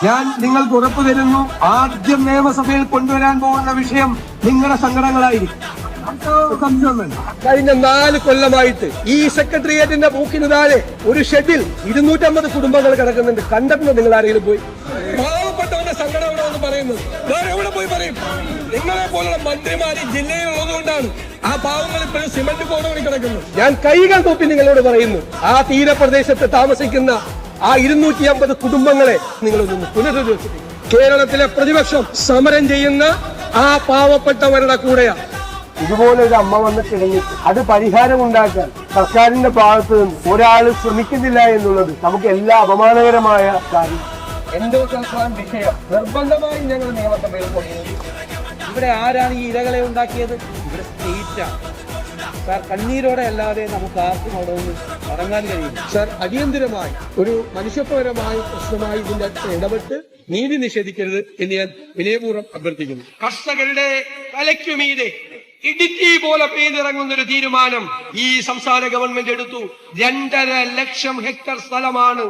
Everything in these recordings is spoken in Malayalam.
ഞാൻ നിങ്ങൾക്ക് ഉറപ്പു തരുന്നു, ആദ്യം നിയമസഭയിൽ കൊണ്ടുവരാൻ പോകുന്ന വിഷയം നിങ്ങളുടെ സങ്കടങ്ങളായിരിക്കും. കഴിഞ്ഞ 4 കൊല്ലമായിട്ട് ഈ സെക്രട്ടേറിയറ്റിന്റെ മൂക്കിന് താഴെ ഒരു ഷെഡിൽ 250 കുടുംബങ്ങൾ കിടക്കുന്നുണ്ട്. കണ്ടിട്ടുണ്ടോ നിങ്ങൾ ആരെങ്കിലും പോയി? പാവപ്പെട്ടവന്റെ സങ്കടം എവിടെ എന്ന് പറയുന്നത് വേറെ എവിടെ പോയി പറയും? നിങ്ങളെ പോലുള്ള മന്ത്രിമാര് ജില്ലയിൽ ഉള്ളതുകൊണ്ടാണ് ആ പാവങ്ങൾ ഇപ്പോഴും സിമന്റ് കോടതി കിടക്കുന്നു. ഞാൻ കൈകൾ കൂപ്പി നിങ്ങളോട് പറയുന്നു, ആ തീരപ്രദേശത്ത് താമസിക്കുന്ന ആ 250 കുടുംബങ്ങളെ നിങ്ങളൊന്ന് പുനരധിവസിക്കും. കേരളത്തിലെ പ്രതിപക്ഷം സമരം ചെയ്യുന്ന ആ പാവപ്പെട്ടവരുടെ കൂടെയാണ്. ഇതുപോലൊരു അമ്മ വന്നിട്ടില്ലെങ്കിൽ അത് പരിഹാരമുണ്ടാക്കാൻ സർക്കാരിന്റെ ഭാഗത്ത് നിന്ന് ഒരാൾ ശ്രമിക്കുന്നില്ല എന്നുള്ളത് നമുക്ക് എല്ലാ അപമാനകരമായ കാര്യം. എൻഡോസൾഫാൻ വിഷയം നിർബന്ധമായും ഞങ്ങൾ നിയമസഭയിൽ കൊണ്ടുവരും. ഇവിടെ ആരാണ് ഈ ഇരകളെ ഉണ്ടാക്കിയത്? ഇവിടെ സ്റ്റേറ്റാണ് സാർ. കണ്ണീരോടെ അല്ലാതെ നമുക്ക് ആർക്കും അവിടെ നിന്ന് ഇറങ്ങാൻ കഴിയും സാർ. അടിയന്തരമായി ഒരു മനുഷ്യത്വപരമായ പ്രശ്നമായി ഇതിന്റെ ഇടപെട്ട് നീതി നിഷേധിക്കരുത് എന്ന് ഞാൻ വിനയപൂർവ്വം അഭ്യർത്ഥിക്കുന്നു. കർഷകരുടെ തലയ്ക്കുമീതെ ഇടുക്കി പോലെ പെയ്തിറങ്ങുന്ന ഒരു തീരുമാനം ഈ സംസ്ഥാന ഗവൺമെന്റ് എടുത്തു. 2.5 ലക്ഷം ഹെക്ടർ സ്ഥലമാണ്.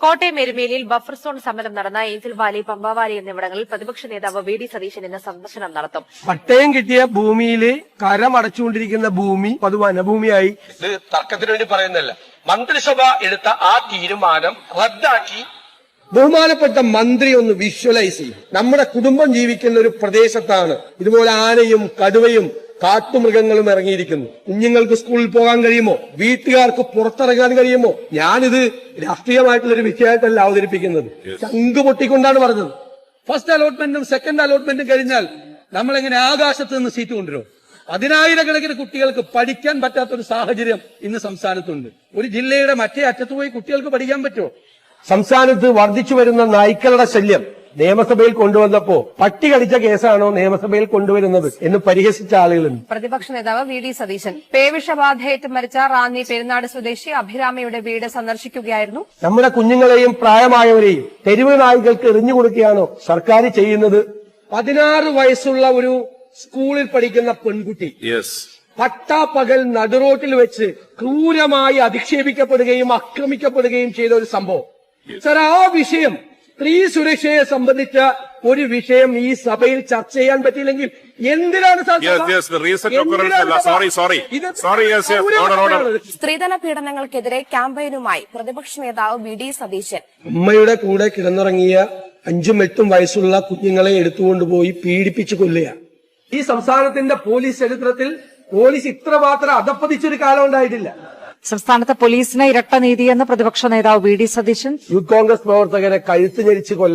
കോട്ടയം എരുമേലിയിൽ ബഫർ സോൺ സമരം നടന്ന ഏഞ്ചൽ വാലി, പമ്പാവാലി എന്നിവിടങ്ങളിൽ പ്രതിപക്ഷ നേതാവ് വി ഡി സതീശൻ ഇന്ന് സന്ദർശനം നടത്തും. പട്ടയം കിട്ടിയ ഭൂമിയില് കരം അടച്ചുകൊണ്ടിരിക്കുന്ന ഭൂമി അത് വനഭൂമിയായി. ഇത് തർക്കത്തിന് വേണ്ടി പറയുന്നതല്ല. മന്ത്രിസഭ എടുത്ത ആ തീരുമാനം റദ്ദാക്കി ബഹുമാനപ്പെട്ട മന്ത്രി ഒന്ന് വിഷ്വലൈസ് ചെയ്യും. നമ്മുടെ കുടുംബം ജീവിക്കുന്ന ഒരു പ്രദേശത്താണ് ഇതുപോലെ ആനയും കടുവയും കാട്ടുമൃഗങ്ങളും ഇറങ്ങിയിരിക്കുന്നു. കുഞ്ഞുങ്ങൾക്ക് സ്കൂളിൽ പോകാൻ കഴിയുമോ? വീട്ടുകാർക്ക് പുറത്തിറങ്ങാൻ കഴിയുമോ? ഞാനിത് രാഷ്ട്രീയമായിട്ടുള്ളൊരു വിഷയമായിട്ടല്ല അവതരിപ്പിക്കുന്നത്. ചങ്ക് പൊട്ടിക്കൊണ്ടാണ് പറഞ്ഞത്. ഫസ്റ്റ് അലോട്ട്മെന്റും സെക്കൻഡ് അലോട്ട്മെന്റും കഴിഞ്ഞാൽ നമ്മളെങ്ങനെ ആകാശത്ത് നിന്ന് സീറ്റ് കൊണ്ടുവരും? 10,000-കണക്കിന് കുട്ടികൾക്ക് പഠിക്കാൻ പറ്റാത്തൊരു സാഹചര്യം ഇന്ന് സംസ്ഥാനത്തുണ്ട്. ഒരു ജില്ലയുടെ മറ്റേ അറ്റത്ത് പോയി കുട്ടികൾക്ക് പഠിക്കാൻ പറ്റുമോ? സംസ്ഥാനത്ത് വർദ്ധിച്ചു വരുന്ന നായ്ക്കളുടെ ശല്യം നിയമസഭയിൽ കൊണ്ടുവന്നപ്പോ പട്ടി കടിച്ച കേസാണോ നിയമസഭയിൽ കൊണ്ടുവരുന്നത് എന്ന് പരിഹസിച്ച ആളുകളുണ്ട്. പ്രതിപക്ഷ നേതാവ് വി ഡി സതീശൻ പേവിഷബാധയേറ്റ് മരിച്ച റാന്നി പെരുന്നാട് സ്വദേശി അഭിരാമയുടെ വീട് സന്ദർശിക്കുകയായിരുന്നു. നമ്മുടെ കുഞ്ഞുങ്ങളെയും പ്രായമായവരെയും തെരുവ് നായ്ക്കൾക്ക് എറിഞ്ഞു കൊടുക്കുകയാണോ സർക്കാർ ചെയ്യുന്നത്? 16 വയസ്സുള്ള ഒരു സ്കൂളിൽ പഠിക്കുന്ന പെൺകുട്ടി പട്ടാപ്പകൽ നടുറോട്ടിൽ വെച്ച് ക്രൂരമായി അധിക്ഷേപിക്കപ്പെടുകയും ആക്രമിക്കപ്പെടുകയും ചെയ്ത ഒരു സംഭവം. സർ, ആ വിഷയം, സ്ത്രീ സുരക്ഷയെ സംബന്ധിച്ച ഒരു വിഷയം ഈ സഭയിൽ ചർച്ച ചെയ്യാൻ പറ്റിയില്ലെങ്കിൽ എന്തിനാണ് സ്ത്രീധന പീഡനങ്ങൾക്കെതിരെ ക്യാമ്പയിനുമായി പ്രതിപക്ഷ നേതാവ് വി ഡി സതീശൻ. ഉമ്മയുടെ കൂടെ കിടന്നുറങ്ങിയ 5ഉം 8ഉം വയസ്സുള്ള കുഞ്ഞുങ്ങളെ എടുത്തുകൊണ്ടുപോയി പീഡിപ്പിച്ചു കൊല്ലുക. ഈ സംസ്ഥാനത്തിന്റെ പോലീസ് ചരിത്രത്തിൽ പോലീസ് ഇത്രമാത്രം അധപ്പതിച്ചൊരു കാലം ഉണ്ടായിട്ടില്ല. സംസ്ഥാനത്തെ പോലീസിന് ഇരട്ട നീതിയെന്ന് പ്രതിപക്ഷ നേതാവ് വി ഡി സതീശൻ. യൂത്ത് കോൺഗ്രസ് പ്രവർത്തകരെ കഴുത്ത് ഞെരിച്ച് കൊല്ല